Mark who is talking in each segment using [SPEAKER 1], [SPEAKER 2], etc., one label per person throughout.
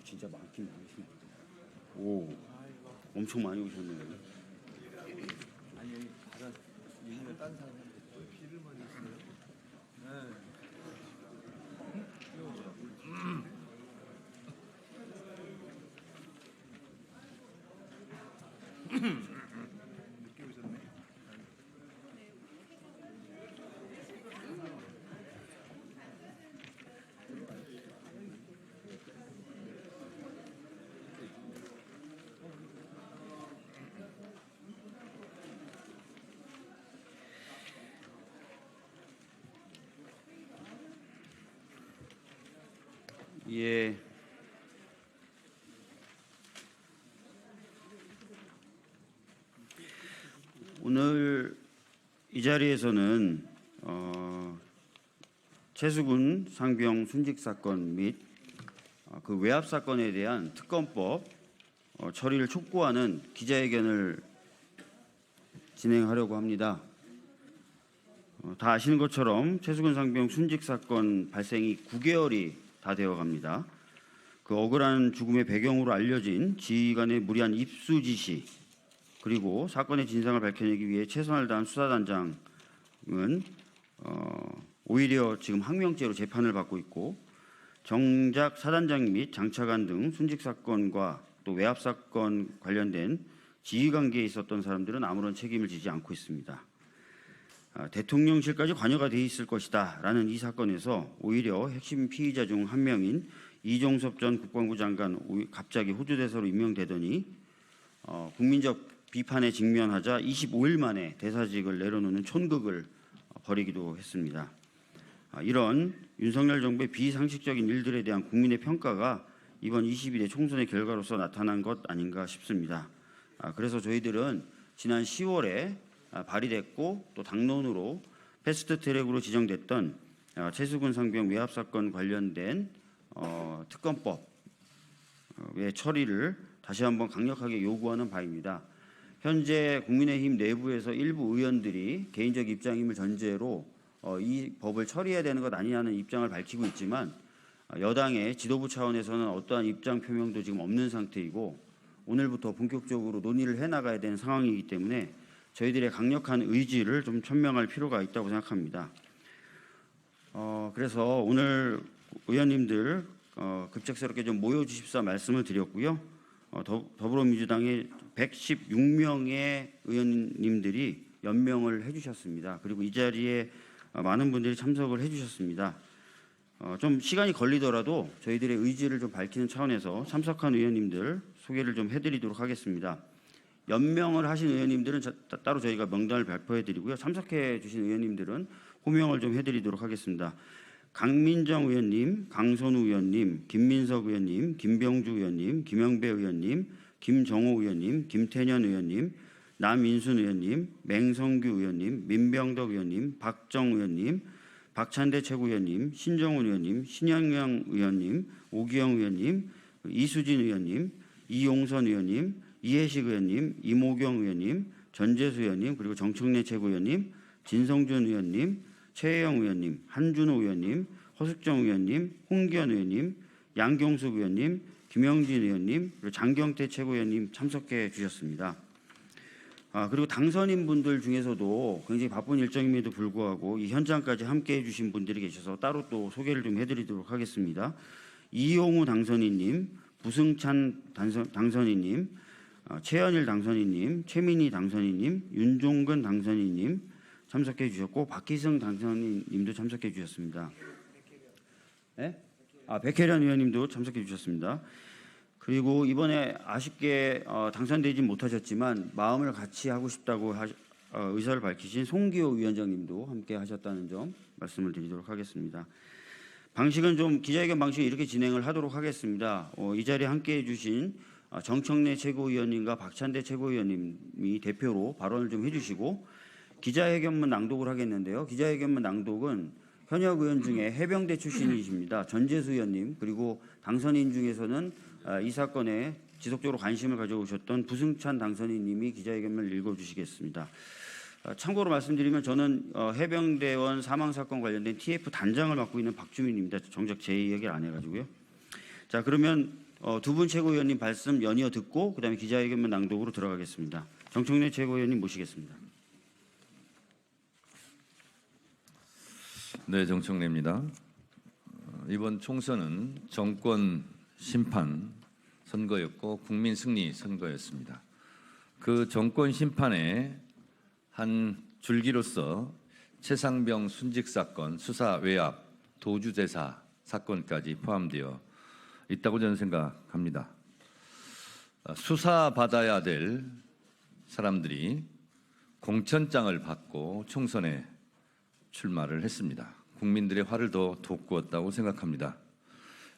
[SPEAKER 1] 진짜 많긴 많으시네. 오, 엄청 많이 오셨네요.
[SPEAKER 2] 아니 여기 다른 있는 딴 사람한테 비를만 있어요. 네. 늦게 오셨네.
[SPEAKER 1] 예. 오늘 이 자리에서는 최수근 상병 순직 사건 및 그 외압 사건에 대한 특검법 처리를 촉구하는 기자회견을 진행하려고 합니다. 다 아시는 것처럼 최수근 상병 순직 사건 발생이 9개월이 다 되어 갑니다. 그 억울한 죽음의 배경으로 알려진 지휘관의 무리한 입수 지시, 그리고 사건의 진상을 밝혀내기 위해 최선을 다한 수사단장은 오히려 지금 항명죄로 재판을 받고 있고, 정작 사단장 및 장차관 등 순직 사건과 또 외압 사건 관련된 지휘 관계에 있었던 사람들은 아무런 책임을 지지 않고 있습니다. 대통령실까지 관여가 돼 있을 것이다 라는 이 사건에서 오히려 핵심 피의자 중 한 명인 이종섭 전 국방부 장관 갑자기 호주 대사로 임명되더니 국민적 비판에 직면하자 25일 만에 대사직을 내려놓는 촌극을 벌이기도 했습니다. 이런 윤석열 정부의 비상식적인 일들에 대한 국민의 평가가 이번 22대 총선의 결과로서 나타난 것 아닌가 싶습니다. 그래서 저희들은 지난 10월에 발의됐고 또 당론으로 패스트트랙으로 지정됐던 최수근 상병 외압 사건 관련된 특검법의 처리를 다시 한번 강력하게 요구하는 바입니다. 현재 국민의힘 내부에서 일부 의원들이 개인적 입장임을 전제로 이 법을 처리해야 되는 것 아니냐는 입장을 밝히고 있지만, 여당의 지도부 차원에서는 어떠한 입장 표명도 지금 없는 상태이고 오늘부터 본격적으로 논의를 해나가야 되는 상황이기 때문에 저희들의 강력한 의지를 좀 천명할 필요가 있다고 생각합니다. 그래서 오늘 의원님들 급작스럽게 좀 모여주십사 말씀을 드렸고요. 더불어민주당의 116명의 의원님들이 연명을 해주셨습니다. 그리고 이 자리에 많은 분들이 참석을 해주셨습니다. 좀 시간이 걸리더라도 저희들의 의지를 좀 밝히는 차원에서 참석한 의원님들 소개를 좀 해드리도록 하겠습니다. 연명을 하신 의원님들은 따로 저희가 명단을 발표해드리고요. 참석해 주신 의원님들은 호명을 좀 해드리도록 하겠습니다. 강민정 의원님, 강선우 의원님, 김민석 의원님, 김병주 의원님, 김영배 의원님, 김정호 의원님, 김태년 의원님, 남인순 의원님, 맹성규 의원님, 민병덕 의원님, 박정 의원님, 박찬대 최고위원님, 신정훈 의원님, 신영영 의원님, 오기영 의원님, 이수진 의원님, 이용선 의원님, 이해식 의원님, 이모경 의원님, 전재수 의원님, 그리고 정청래 최고위원님, 진성준 의원님, 최혜영 의원님, 한준호 의원님, 허숙정 의원님, 홍기현 의원님, 양경숙 의원님, 김영진 의원님, 그리고 장경태 최고위원님 참석해 주셨습니다. 그리고 당선인 분들 중에서도 굉장히 바쁜 일정임에도 불구하고 이 현장까지 함께해 주신 분들이 계셔서 따로 또 소개를 좀 해드리도록 하겠습니다. 이용우 당선인님, 부승찬 당선인님, 최현일 당선인님, 최민희 당선인님, 윤종근 당선인님 참석해 주셨고, 박희성 당선인님도 참석해 주셨습니다. 네? 백혜련 의원님도 참석해 주셨습니다. 그리고 이번에 아쉽게 당선되지 못하셨지만 마음을 같이 하고 싶다고 의사를 밝히신 송기호 위원장님도 함께 하셨다는 점 말씀을 드리도록 하겠습니다. 방식은 좀 기자회견 방식을 이렇게 진행을 하도록 하겠습니다. 이 자리에 함께해 주신 정청래 최고위원님과 박찬대 최고위원님이 대표로 발언을 좀 해주시고, 기자회견문 낭독을 하겠는데요. 기자회견문 낭독은 현역 의원 중에 해병대 출신이십니다. 전재수 의원님, 그리고 당선인 중에서는 이 사건에 지속적으로 관심을 가져오셨던 부승찬 당선인님이 기자회견문을 읽어주시겠습니다. 참고로 말씀드리면 저는 해병대원 사망사건 관련된 TF 단장을 맡고 있는 박주민입니다. 정작 제 얘기를 안 해가지고요. 자, 그러면 두 분 최고위원님 말씀 연이어 듣고 그다음에 기자회견문 낭독으로 들어가겠습니다. 정청래 최고위원님 모시겠습니다.
[SPEAKER 3] 네, 정청래입니다. 이번 총선은 정권 심판 선거였고 국민 승리 선거였습니다. 그 정권 심판의 한 줄기로서 최상병 순직 사건, 수사 외압, 도주대사 사건까지 포함되어 있다고 저는 생각합니다. 수사받아야 될 사람들이 공천장을 받고 총선에 출마를 했습니다. 국민들의 화를 더 돋구었다고 생각합니다.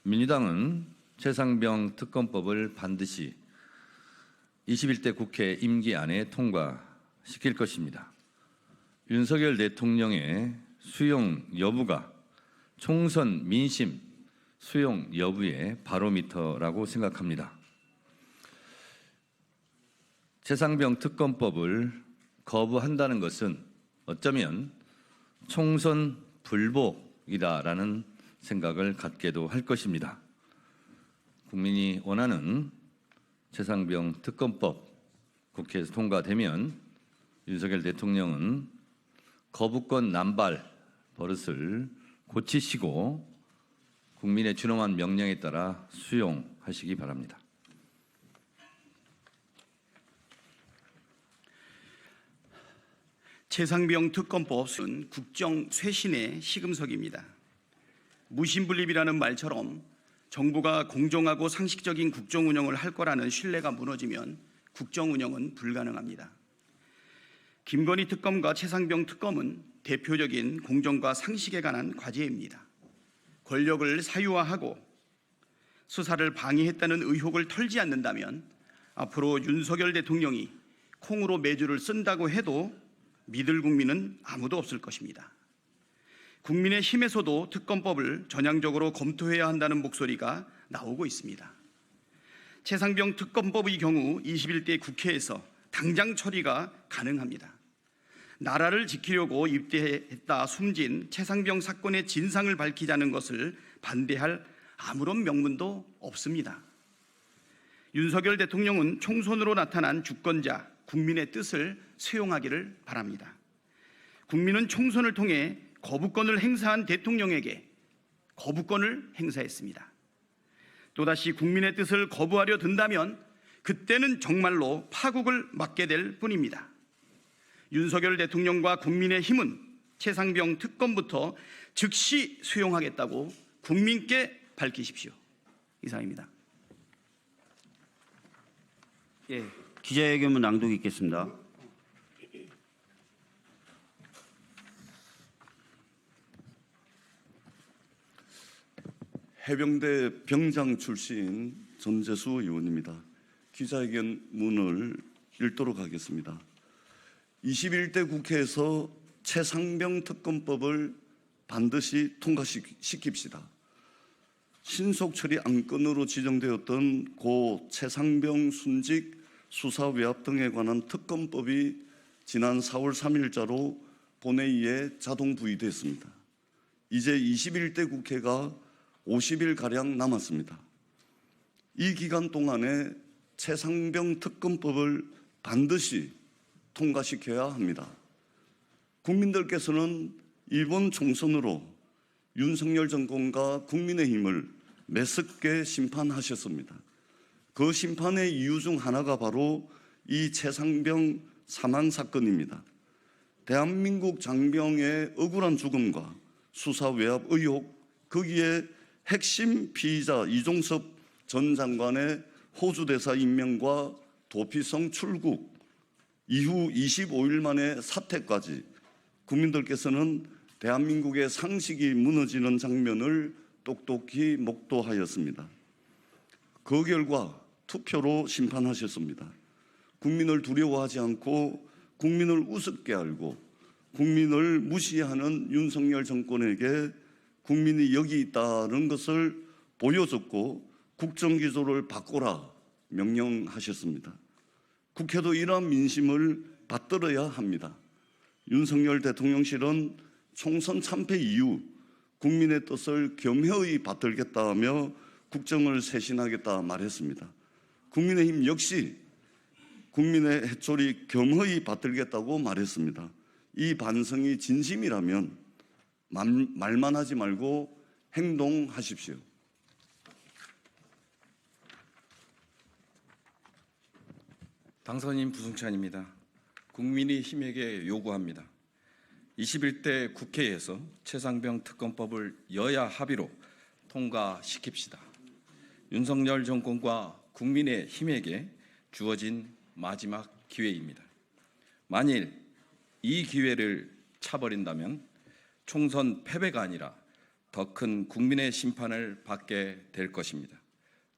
[SPEAKER 3] 민주당은 최상병 특검법을 반드시 21대 국회 임기 안에 통과시킬 것입니다. 윤석열 대통령의 수용 여부가 총선 민심 수용 여부의 바로미터라고 생각합니다. 최상병 특검법을 거부한다는 것은 어쩌면 총선 불복이다라는 생각을 갖게도 할 것입니다. 국민이 원하는 최상병 특검법 국회에서 통과되면 윤석열 대통령은 거부권 남발 버릇을 고치시고 국민의 준엄한 명령에 따라 수용하시기 바랍니다.
[SPEAKER 4] 최상병 특검법은 국정 쇄신의 시금석입니다. 무신분립이라는 말처럼 정부가 공정하고 상식적인 국정 운영을 할 거라는 신뢰가 무너지면 국정 운영은 불가능합니다. 김건희 특검과 최상병 특검은 대표적인 공정과 상식에 관한 과제입니다. 권력을 사유화하고 수사를 방해했다는 의혹을 털지 않는다면 앞으로 윤석열 대통령이 콩으로 매주를 쓴다고 해도 믿을 국민은 아무도 없을 것입니다. 국민의힘에서도 특검법을 전향적으로 검토해야 한다는 목소리가 나오고 있습니다. 최상병 특검법의 경우 21대 국회에서 당장 처리가 가능합니다. 나라를 지키려고 입대했다 숨진 최상병 사건의 진상을 밝히자는 것을 반대할 아무런 명분도 없습니다. 윤석열 대통령은 총선으로 나타난 주권자, 국민의 뜻을 수용하기를 바랍니다. 국민은 총선을 통해 거부권을 행사한 대통령에게 거부권을 행사했습니다. 또다시 국민의 뜻을 거부하려 든다면 그때는 정말로 파국을 맞게 될 뿐입니다. 윤석열 대통령과 국민의힘은 최상병 특검부터 즉시 수용하겠다고 국민께 밝히십시오. 이상입니다.
[SPEAKER 1] 예, 기자회견문 낭독이 있겠습니다.
[SPEAKER 5] 해병대 병장 출신 전재수 의원입니다. 기자회견문을 읽도록 하겠습니다. 21대 국회에서 최상병 특검법을 반드시 통과시킵시다. 신속 처리 안건으로 지정되었던 고 최상병 순직 수사 외압 등에 관한 특검법이 지난 4월 3일자로 본회의에 자동 부의됐습니다. 이제 21대 국회가 50일가량 남았습니다. 이 기간 동안에 최상병 특검법을 반드시 통과시켜야 합니다. 국민들께서는 이번 총선으로 윤석열 정권과 국민의힘을 매섭게 심판하셨습니다. 그 심판의 이유 중 하나가 바로 이 최상병 사망 사건입니다. 대한민국 장병의 억울한 죽음과 수사 외압 의혹, 거기에 핵심 피의자 이종섭 전 장관의 호주 대사 임명과 도피성 출국 이후 25일 만에 사퇴까지 국민들께서는 대한민국의 상식이 무너지는 장면을 똑똑히 목도하였습니다. 그 결과 투표로 심판하셨습니다. 국민을 두려워하지 않고 국민을 우습게 알고 국민을 무시하는 윤석열 정권에게 국민이 여기 있다는 것을 보여줬고 국정기조를 바꾸라 명령하셨습니다. 국회도 이러한 민심을 받들어야 합니다. 윤석열 대통령실은 총선 참패 이후 국민의 뜻을 겸허히 받들겠다며 국정을 쇄신하겠다 말했습니다. 국민의힘 역시 국민의 해초리 겸허히 받들겠다고 말했습니다. 이 반성이 진심이라면 말만 하지 말고 행동하십시오.
[SPEAKER 6] 당선인 부승찬입니다. 국민의힘에게 요구합니다. 21대 국회에서 최상병 특검법을 여야 합의로 통과시킵시다. 윤석열 정권과 국민의힘에게 주어진 마지막 기회입니다. 만일 이 기회를 차버린다면 총선 패배가 아니라 더 큰 국민의 심판을 받게 될 것입니다.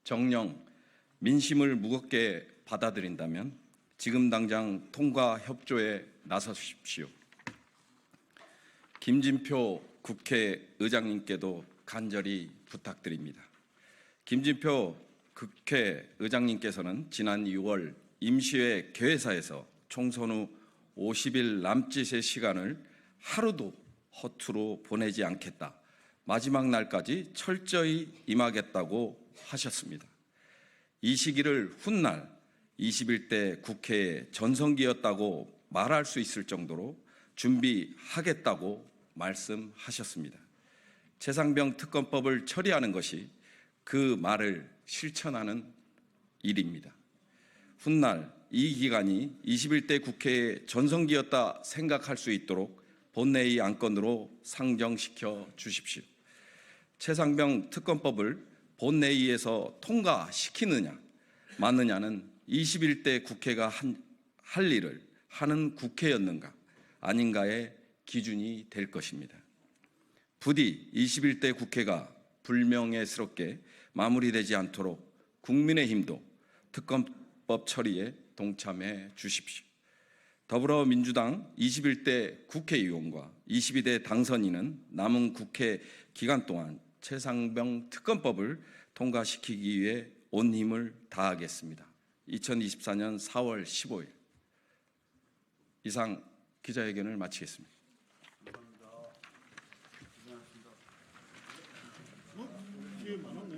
[SPEAKER 6] 정녕 민심을 무겁게 받아들인다면 지금 당장 통과 협조에 나서십시오. 김진표 국회의장님께도 간절히 부탁드립니다. 김진표 국회의장님께서는 지난 6월 임시회 개회사에서 총선 후 50일 남짓의 시간을 하루도 허투루 보내지 않겠다. 마지막 날까지 철저히 임하겠다고 하셨습니다. 이 시기를 훗날 21대 국회의 전성기였다고 말할 수 있을 정도로 준비하겠다고 말씀하셨습니다. 최상병 특검법을 처리하는 것이 그 말을 실천하는 일입니다. 훗날 이 기간이 21대 국회의 전성기였다 생각할 수 있도록 본회의 안건으로 상정시켜 주십시오. 최상병 특검법을 본회의에서 통과시키느냐 마느냐는 21대 국회가 할 일을 하는 국회였는가 아닌가의 기준이 될 것입니다. 부디 21대 국회가 불명예스럽게 마무리되지 않도록 국민의힘도 특검법 처리에 동참해 주십시오. 더불어민주당 21대 국회의원과 22대 당선인은 남은 국회 기간 동안 최상병 특검법을 통과시키기 위해 온 힘을 다하겠습니다. 2024년 4월 15일 이상 기자회견을 마치겠습니다.
[SPEAKER 2] 감사합니다.